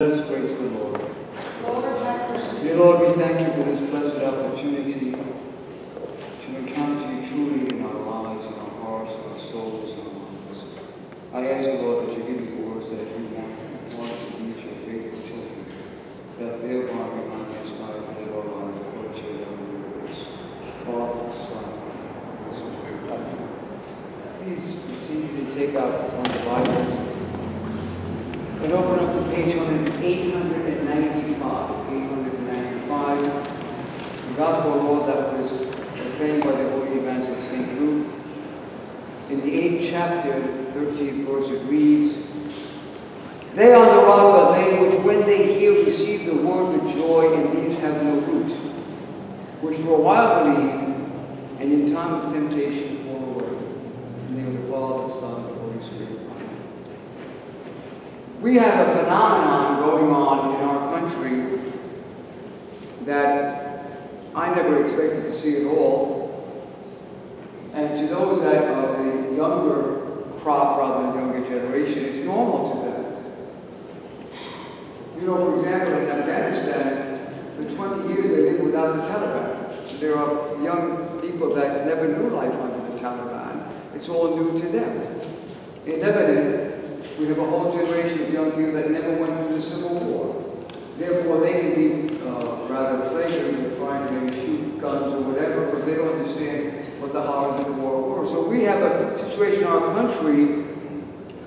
Let us pray to the Lord. Lord, have mercy. Dear Lord, we thank you for this blessed opportunity to encounter you truly in our lives, in our hearts, in our souls, in our minds. I ask you, Lord, that you give me words that you want to reach your faithful children, so that thereby we might aspire to live our lives according to your love and grace. Father, Son, and Holy Spirit. Amen. Please receive and take out one of the Bibles. And open up to page 895. 895. The Gospel of the Lord that was proclaimed by the Holy Evangelist St. Luke. In the 8th chapter, 13th verse, it reads, "They on the rock are they which when they hear receive the word with joy, and these have no root, which for a while believe, and in time of temptation fall away." In the name of the Father, Son, and the Holy Spirit. We have a phenomenon going on in our country that I never expected to see at all. And to those that are the younger crop rather than younger generation, it's normal to them. You know, for example, in Afghanistan, for 20 years they lived without the Taliban. There are young people that never knew life under the Taliban. It's all new to them. In Lebanon, we have a whole generation of young people that never went through the Civil War. Therefore, they can be rather flagrant in trying to maybe shoot guns or whatever, because they don't understand what the horrors of the war were. So we have a situation in our country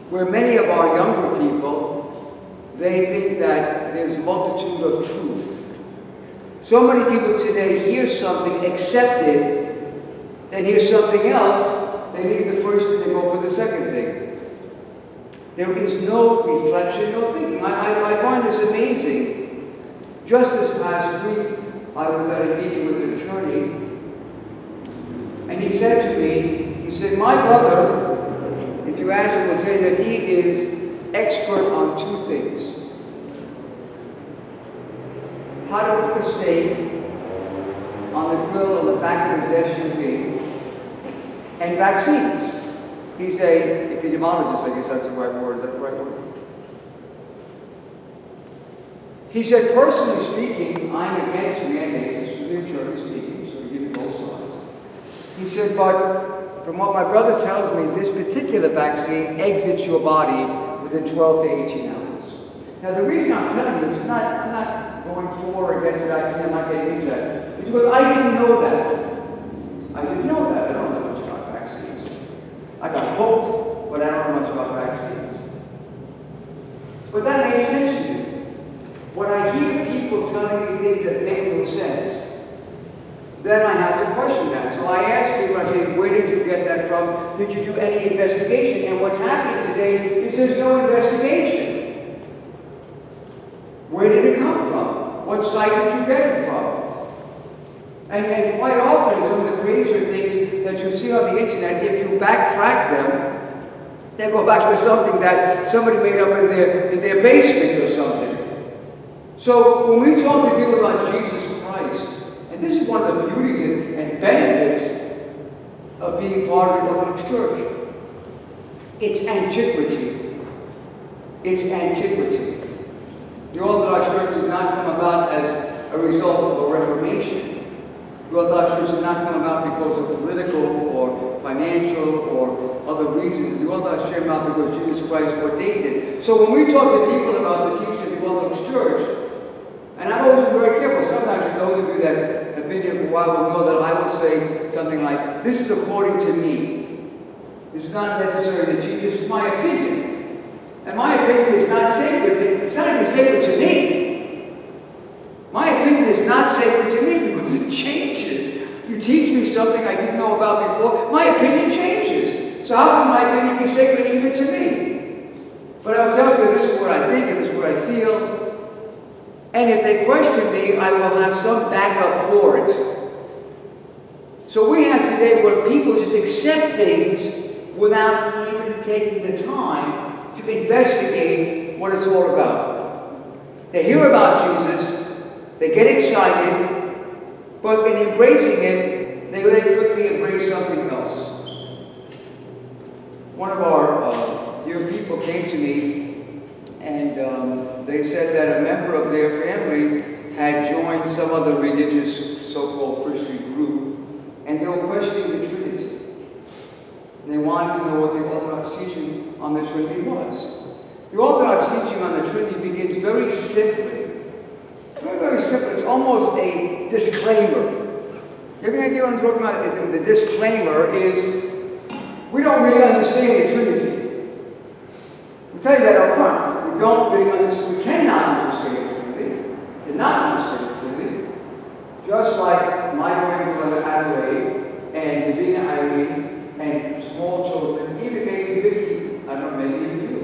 where many of our younger people, they think that there's a multitude of truth. So many people today hear something, accept it, then hear something else, they leave the first thing, they go for the second thing. There is no reflection, no thinking. I find this amazing. Just this past week, I was at a meeting with an attorney, and he said to me, he said, "My brother, if you ask him, will tell you that he is expert on two things. How to cook a steak on the grill on the back of his SUV, and vaccines." He's an epidemiologist, I guess that's the right word. Is that the right word? He said, personally speaking, I'm against mandates. This is the attorney speaking, so we give you both sides. He said, but from what my brother tells me, this particular vaccine exits your body within 12 to 18 hours. Now, the reason I'm telling you this is I'm not going for or against the vaccine. I'm not getting into that. It's because I didn't know that. I didn't know that. I don't know much about vaccines. I got poked, but I don't know much about vaccines. But that makes sense to me. When I hear people telling me things that make no sense, then I have to question that. So I ask people, I say, where did you get that from? Did you do any investigation? And what's happening today is there's no investigation. Where did it come from? What site did you get it from? And quite often, some of the crazier things that you see on the internet, if you backtrack them, they go back to something that somebody made up in their basement or something. So when we talk to people about Jesus Christ, and this is one of the beauties and benefits of being part of the Orthodox Church, it's antiquity. It's antiquity. The Orthodox Church did not come about as a result of a Reformation. The Orthodox Church did not come about because of political or financial or other reasons. The Orthodox Church came about because Jesus Christ ordained it. So when we talk to people about the teaching of the Orthodox Church, and I've always been very careful, sometimes those of you that have been here for a while will know that I will say something like, this is according to me. This is not necessarily the teaching, this is my opinion. And my opinion is not sacred, it's not even sacred to me. My opinion is not sacred to me because it changes. You teach me something I didn't know about before, my opinion changes. So how can my opinion be sacred even to me? But I'll tell you, this is what I think and this is what I feel. And if they question me, I will have some backup for it. So we have today where people just accept things without even taking the time to investigate what it's all about. They hear about Jesus, they get excited, but in embracing it, they quickly embrace something else. One of our dear people came to me and they said that a member of their family had joined some other religious so-called Christian group, and they were questioning the Trinity. And they wanted to know what the Orthodox teaching on the Trinity was. The Orthodox teaching on the Trinity begins very simply. Very, very simple. It's almost a disclaimer. You have any idea what I'm talking about? The disclaimer is, we don't really understand the Trinity. I'll tell you that up front. We don't really understand, we cannot understand the Trinity. Cannot understand the Trinity. Just like my grandmother Adelaide and Davina Irene and small children, even maybe Vicky, I don't know, maybe even you.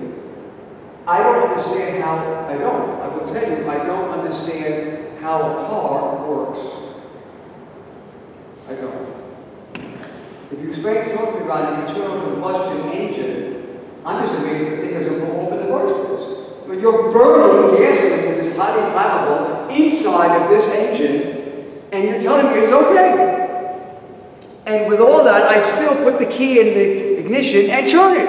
I don't understand how, I will tell you, I don't understand how a car works. I don't. If you explain something about an internal combustion engine, I'm just amazed the thing doesn't go open in the first place. But you're burning gasoline, which is highly flammable, inside of this engine, and you're telling me it's okay. And with all that, I still put the key in the ignition and turn it.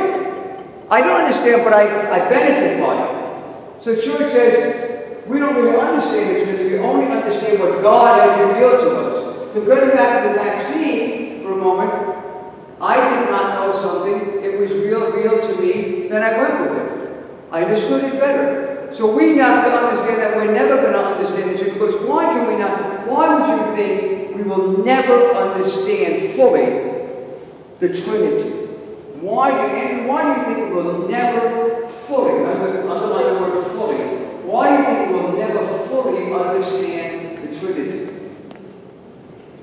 I don't understand, but I benefit by it. So the church says, we don't really understand the Trinity, we only understand what God has revealed to us. So going back to the vaccine for a moment, I did not know something, it was revealed to me, then I went with it. I understood it better. So we have to understand that we're never going to understand the Trinity, because why can we not? Why would you think we will never understand fully the Trinity? Why do you think we'll never fully, underline the word fully, why do you think we'll never fully understand the Trinity?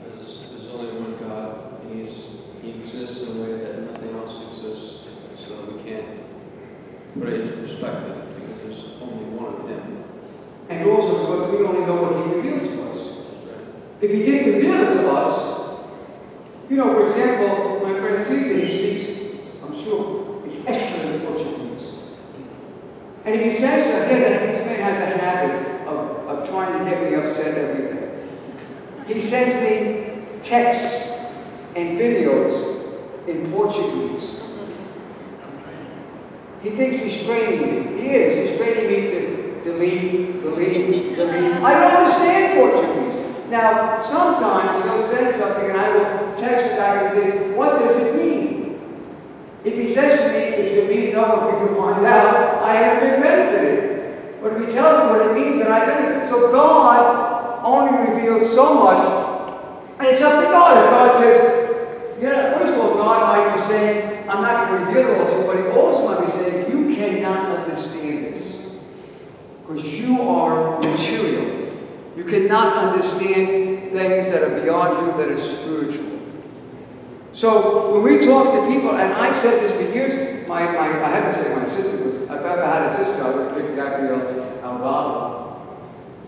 Because there's only one God, and He exists in a way that nothing else exists, so we can't put it into perspective, because there's only one of Him. And also, so we only know what He revealed to us. Right. If He didn't reveal it to us, you know, for example, my friend Stephen speaks, I'm sure, he's excellent in Portuguese. And if he says that, this man has a habit of trying to get me upset every day. He sends me texts and videos in Portuguese. He thinks he's training me. He is. He's training me to delete. I don't understand Portuguese. Now, sometimes he'll send something and I will text it back and say, what does it mean? If he says to me, it's for me to know if you can find out, I have been benefited. But if he tells me what it means, then I benefit. So God only reveals so much, and it's up to God. If God says, you know, first of all, God might be saying, I'm not going to reveal it all to you, but He also might be saying, you cannot understand this. Because you are material. You cannot understand things that are beyond you, that are spiritual. So when we talk to people, and I've said this for years, I have to say my sister was, I've ever had a sister, I would pick Gabrielle Alvaro.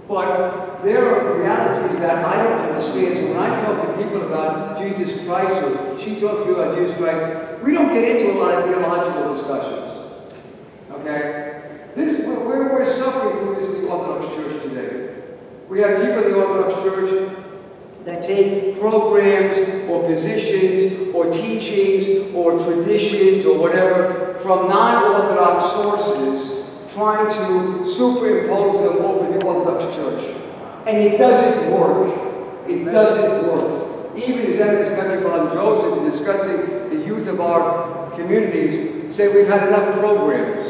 But there are realities that I don't understand. So when I talk to people about Jesus Christ, or she talks to people about Jesus Christ, we don't get into a lot of theological discussions. Okay? We're suffering through this in the Orthodox Church today. We have people in the Orthodox Church that take programs or positions or teachings or traditions or whatever from non-Orthodox sources, trying to superimpose them over the Orthodox Church. And it doesn't work. It doesn't work. Even His Eminence Metropolitan Joseph, in discussing the youth of our communities, say we've had enough programs.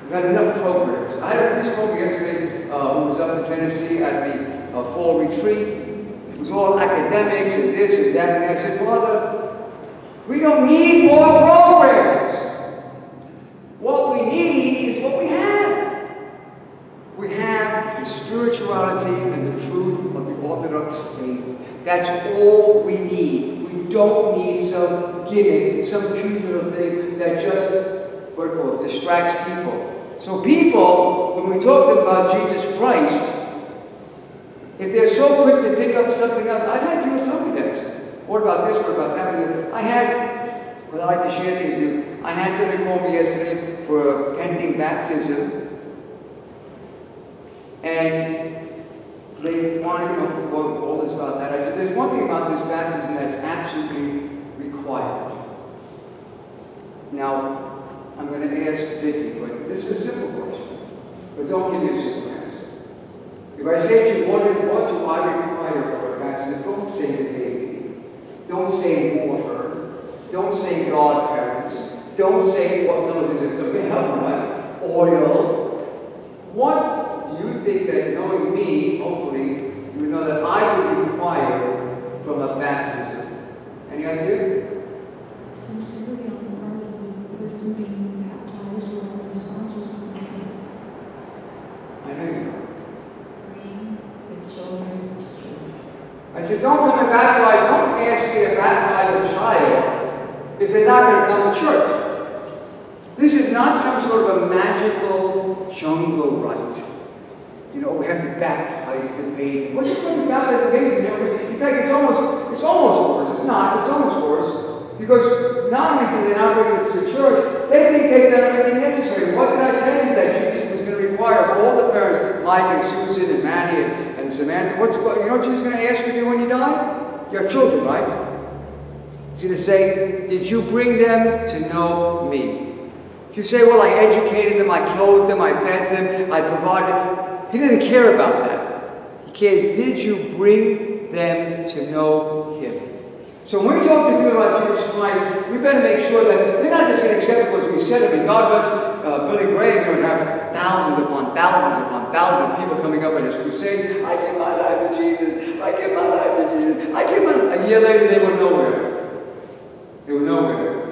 We've had enough programs. I had a priest call me yesterday who was up in Tennessee at the fall retreat. It was all academics and this and that. And I said, Father, we don't need more programs. What we need is what we have. We have the spirituality and the truth of the Orthodox faith. That's all we need. We don't need some gimmick, some cute little thing that just, distracts people. So people, when we talk to them about Jesus Christ, if they're so quick to pick up something else, I've had people tell me that. What about this? What about that? I like to share things with you. I had somebody call me yesterday for pending baptism. And they wanted to know all this about that. I said, there's one thing about this baptism that's absolutely required. Now, I'm going to ask Vicky, but this is a simple question. But don't give me a simple answer. If I say to you, what do I require for a baptism? Don't say the baby. Don't say water. Don't say godparents. Don't say what help me, right? Oil. What do you think that, knowing me, hopefully, you would know that I would require from a baptism? Any idea? Sincerely on the part of the person being baptized or the responsibility. I know you know. Bring the children to church. I said, don't come and baptize, don't ask me to baptize a child if they're not going to come to church. This is not some sort of a magical jungle rite. You know, we have to baptize the baby. What's it going to baptize the baby? In fact, it's almost worse. It's not. It's almost worse. Because not only do they not bring it to church, they think they've done everything necessary. What did I tell you that Jesus was going to require all the parents, Mike and Susan and Manny and Samantha? You know what Jesus is going to ask you to do when you die? You have children, right? He's going to say, did you bring them to know me? If you say, well, I educated them, I clothed them, I fed them, I provided, he doesn't care about that. He cares, did you bring them to know him? So when we talk to people about Jesus Christ, we better make sure that they're not just going to accept it because we said it. I mean, God bless Billy Graham, would have thousands upon thousands of people coming up at his crusade. I give my life to Jesus. I give my life to Jesus. I give my life. A year later, they were nowhere. They were nowhere.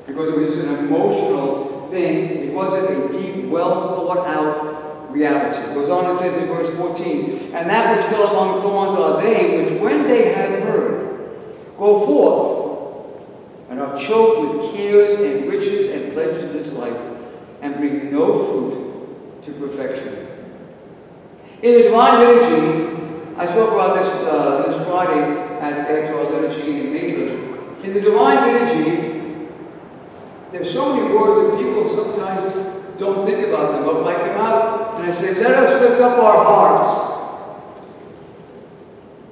Because it was an emotional thing. It wasn't a deep, well-thought-out reality. It goes on and says in verse 14, and that which fell among thorns are they which, when they have heard, go forth and are choked with cares and riches and pleasures of this life, and bring no fruit to perfection. In the divine liturgy, I spoke about this Friday after our liturgy in England. In the divine liturgy, there's so many words that people sometimes don't think about them, but I come out and I say, let us lift up our hearts.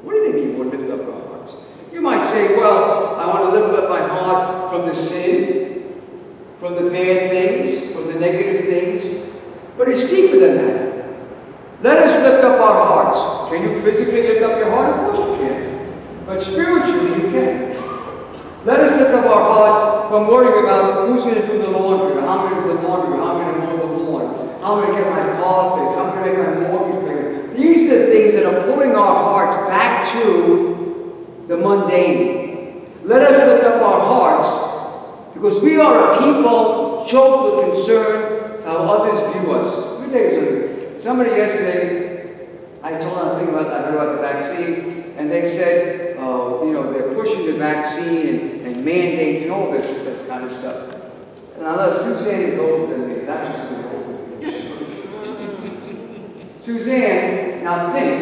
What do they mean, we'll lift up our hearts? You might say, well, I want to lift up my heart from the sin, from the bad things, from the negative things. But it's deeper than that. Let us lift up our hearts. Can you physically lift up your heart? Of course you can. But spiritually you can. Let us lift up our hearts from worrying about who's going to do the laundry, or how I'm going to do the laundry, or how I'm going to mow the lawn, how I'm going to get my car fixed, how I'm going to make my mortgage payment. These are the things that are pulling our hearts back to the mundane. Let us lift up our hearts because we are a people choked with concern how others view us. Let me tell you something. Somebody yesterday, I heard about the vaccine, and they said, you know, they're pushing the vaccine and mandates and all this kind of stuff. And I know Suzanne is older than me. It's actually still older than me. Suzanne, now think,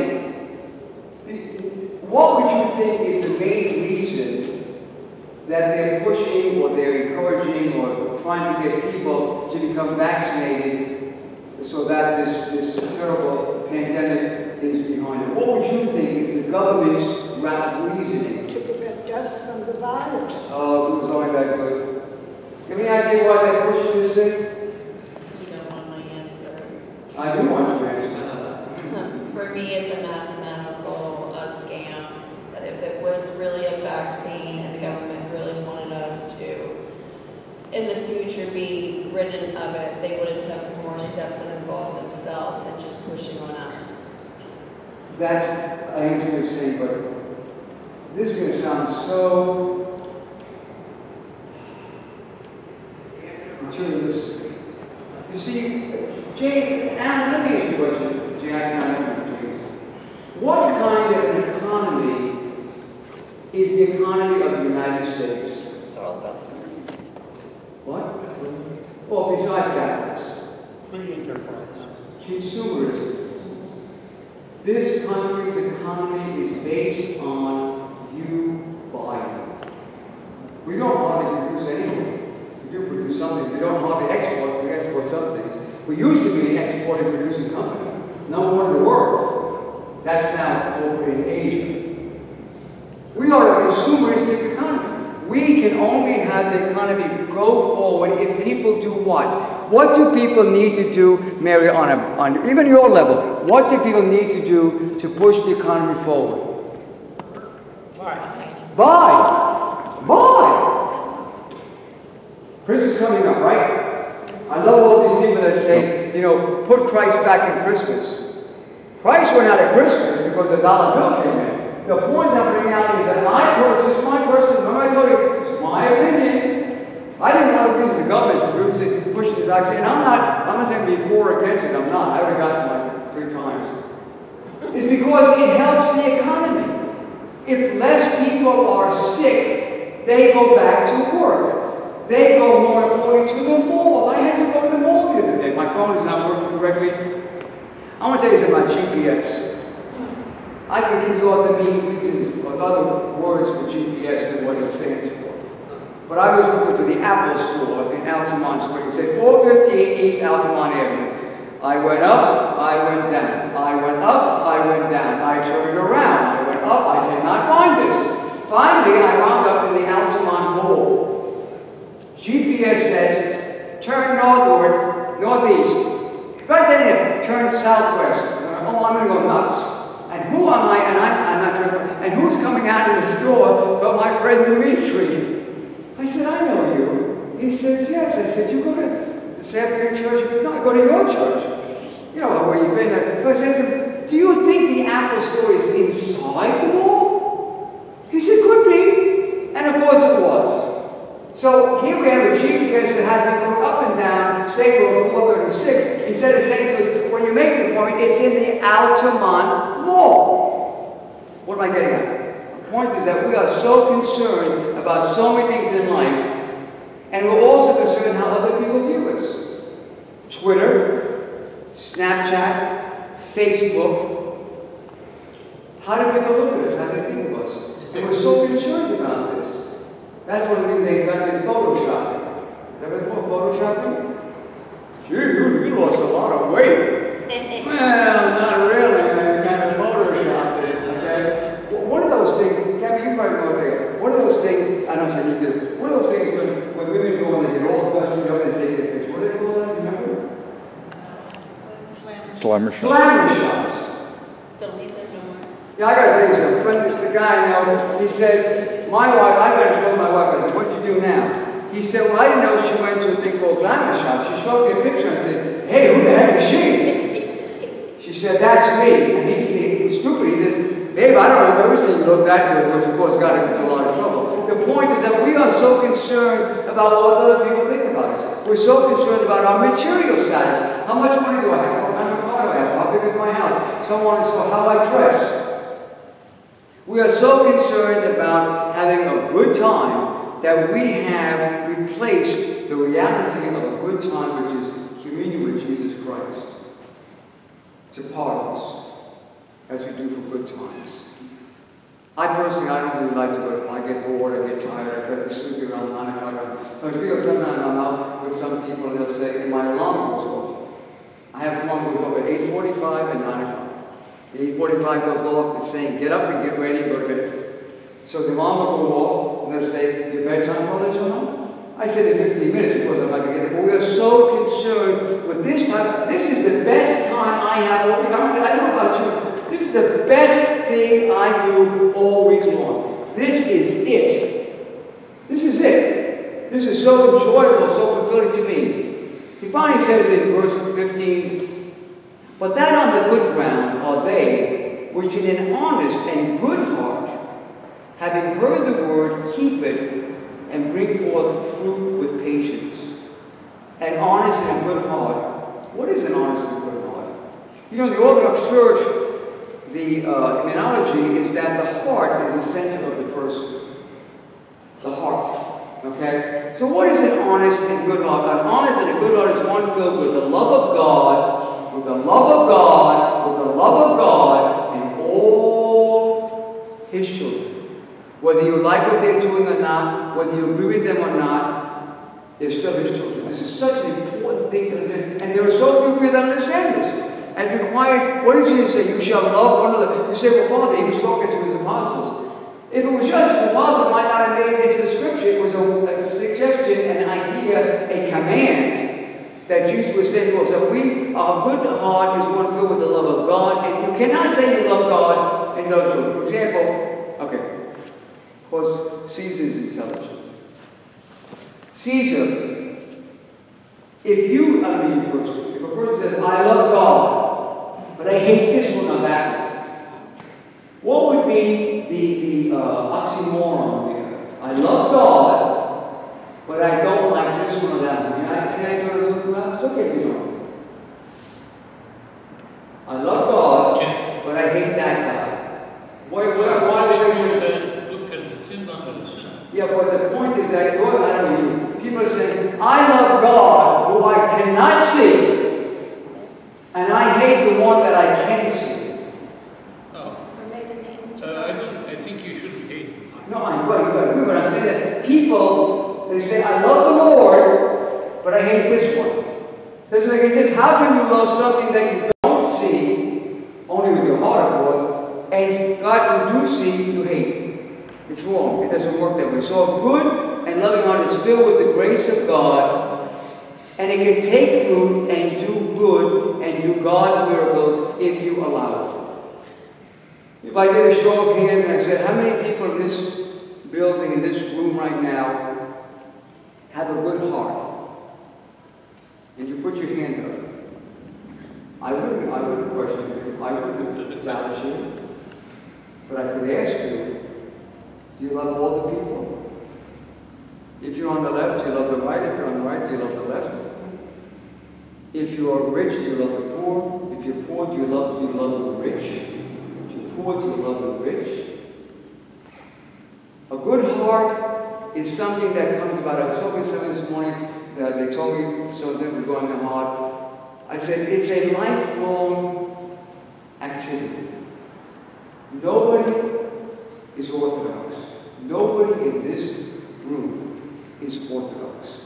what would you think is the main reason that they're pushing or they're encouraging or trying to get people to become vaccinated so that this terrible pandemic is behind them? What would you think is the government's reasoning? To protect us from the virus. Oh, it was only that good. Give me an idea why they're pushing this thing? You don't want my answer. I do want your answer. For me, it's a mathematical scam. But if it was really a vaccine and the government really wanted us to, in the future, be ridden of it, they would have taken more steps that involve themselves than just pushing on us. That's, I hate to say, but this is going to sound so materialistic. You see, Jane, Alan, let me ask you a question. Jane, what kind of an economy is the economy of the United States? It's all about What? Well, besides capitalism. Consumerism. This country's economy is based on you buying. We don't hardly produce anything. We do produce something. We don't hardly export. We export some things. We used to be an export and producing company. Number one in the world. That's now over in Asia. We are a consumeristic economy. We can only have the economy go forward if people do what? What do people need to do, Mary, on even your level? What do people need to do to push the economy forward? Buy. Christmas is coming up, right? I love all these people that say, you know, put Christ back in Christmas. Christ went out at Christmas because the dollar bill came in. The point I'm bringing out is that this is my personal, remember I told you, it's my opinion. I didn't want to use the government's pushing the vaccine. And I'm not saying be for or against it, I'm not. I would have gotten like 3 times. It's because it helps the economy. If less people are sick, they go back to work. They go more importantly to the malls. I had to go to the mall the other day. My phone is not working correctly. I want to tell you something about GPS. I can give you all the meaning reasons or other words for GPS than what it stands for. But I was looking for the Apple store in Altamont Square. It said 458 East Altamont Avenue. I went up, I went down. I went up, I went down. I turned around, I went up, I did not find this. Finally, I wound up in the Altamont Mall. GPS says, turn northward, northeast. Right then, turn southwest. Oh, I'm going to go nuts. And who am I? And I'm not sure. And who's coming out of the store but my friend Dimitri? I said, I know you. He says, yes. I said, you go to Saturday church? No, I go to your church. You know where you've been. So I said to him, do you think the Apple store is inside the mall? He said, could be. And of course it was. So here we have a GPS that has me going up and down State Road 436. Instead of saying to us, when you make the point, it's in the Altamont Mall. What am I getting at? The point is that we are so concerned about so many things in life, and we're also concerned how other people view us. Twitter, Snapchat, Facebook. How do people look at us? How do they think of us? And we're so concerned about this. That's one of the reasons they invented Photoshopping. Ever heard of Photoshopping? Gee, you lost a lot of weight. Well, not really. I kind of photoshopped it, okay? One of those things, Kevin, you probably know that. One of those things, I don't say you do. One of those things when women go and they get all dusty up and take their picture. What do they call that? Remember? Glamour shots. Glamour shots. Delete the number. Yeah, I gotta tell you something. Friend, it's a guy I know. He said, my wife, I got in trouble with my wife. I said, what'd you do now? He said, well, I didn't know she went to a thing called Glamour Shop. She showed me a picture. I said, hey, who the heck is she? She said, that's me. And he's stupid. He says, babe, I don't know if I've ever seen you look that good, which of course got him into a lot of trouble. The point is that we are so concerned about what other people think about us. We're so concerned about our material status. How much money do I have? What kind of car do I have? How big is my house? So on and so forth. How I dress. We are so concerned about having a good time that we have replaced the reality of a good time, which is communion with Jesus Christ, to parties, as we do for good times. I personally, I don't really like to go. I get bored, I get tired, I try to sleep around 9 o'clock. But sometimes I'm out with some people and they'll say, my alarm goes off. I have alarm goes off at 8:45 and 9 o'clock. The 8:45 goes off, it's saying, get up and get ready and go to bed. So the alarm will go off, and they'll say, your bedtime will let you know? I said in 15 minutes, of course I'm not going to get it. But we are so concerned with this time. This is the best time I have all week. I don't know about you. This is the best thing I do all week long. This is it. This is it. This is so enjoyable, so fulfilling to me. He finally says in verse 15, but that on the good ground are they, which in an honest and good heart, having heard the word, keep it, and bring forth fruit with patience. An honest and good heart. What is an honest and good heart? You know, in the Orthodox Church, the terminology is that the heart is the center of the person. The heart. Okay? So what is an honest and good heart? An honest and a good heart is one filled with the love of God, with the love of God, with the love of God, and all His children. Whether you like what they're doing or not, whether you agree with them or not, they're still His children. This is such an important thing to understand. And there are so few people that understand this. As required, what did Jesus say? You shall love one another. You say, well, Father, He was talking to His apostles. If it was just the apostles might not have made it into the scripture, it was a suggestion, an idea, a command. that Jesus was saying to us that our good heart is one filled with the love of God, and you cannot say you love God and love children. For example, okay, of course, Caesar's intelligent. Caesar, if a person says, I love God, but I hate this one or that one, what would be the oxymoron here? I love God, but I don't like this one or that one. Can I go to something else? It's okay if you don't. I love God, but I hate that guy. Why would you look at the sin under the sin? Yeah, but the point is that people are saying, I love God, who I cannot see, and I hate the one that I can see. No. I think you shouldn't hate him. No, but I'm saying that people, they say, I love the Lord, but I hate this one. Doesn't make any sense. How can you love something that you don't see, only with your heart, of course, and God you do see, you hate? It's wrong. It doesn't work that way. So a good and loving heart is filled with the grace of God, and it can take root and do good and do God's miracles if you allow it. If I did a show of hands and I said, how many people in this building, in this room right now, have a good heart? And you put your hand up. I wouldn't question you. I wouldn't challenge you. But I could ask you, do you love all the people? If you're on the left, do you love the right? If you're on the right, do you love the left? If you are rich, do you love the poor? If you're poor, do you love the rich? If you're poor, do you love the rich? A good heart is something that comes about. I was talking to someone this morning, they told me something was going on hard. I said, it's a lifelong activity. Nobody is orthodox. Nobody in this room is orthodox.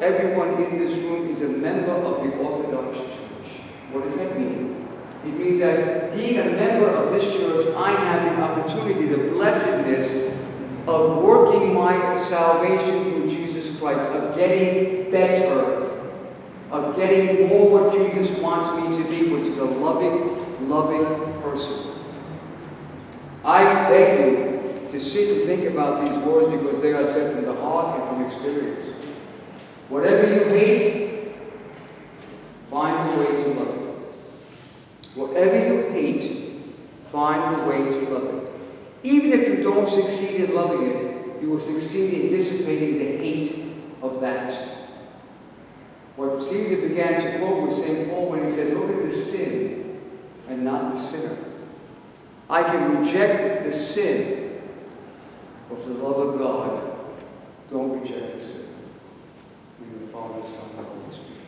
Everyone in this room is a member of the Orthodox Church. What does that mean? It means that being a member of this church, I have the opportunity, the blessedness of working my salvation through Jesus Christ, of getting better, of getting more what Jesus wants me to be, which is a loving person. I beg you to sit and think about these words because they are said from the heart and from experience. Whatever you hate, find a way to love it. Whatever you hate, find a way to love it. Even if you don't succeed in loving it, you will succeed in dissipating the hate of that. What Caesar began to quote was St. Paul when he said, look at the sin and not the sinner. I can reject the sin, but for the love of God, don't reject the sin. In the Father, Son, and Holy Spirit.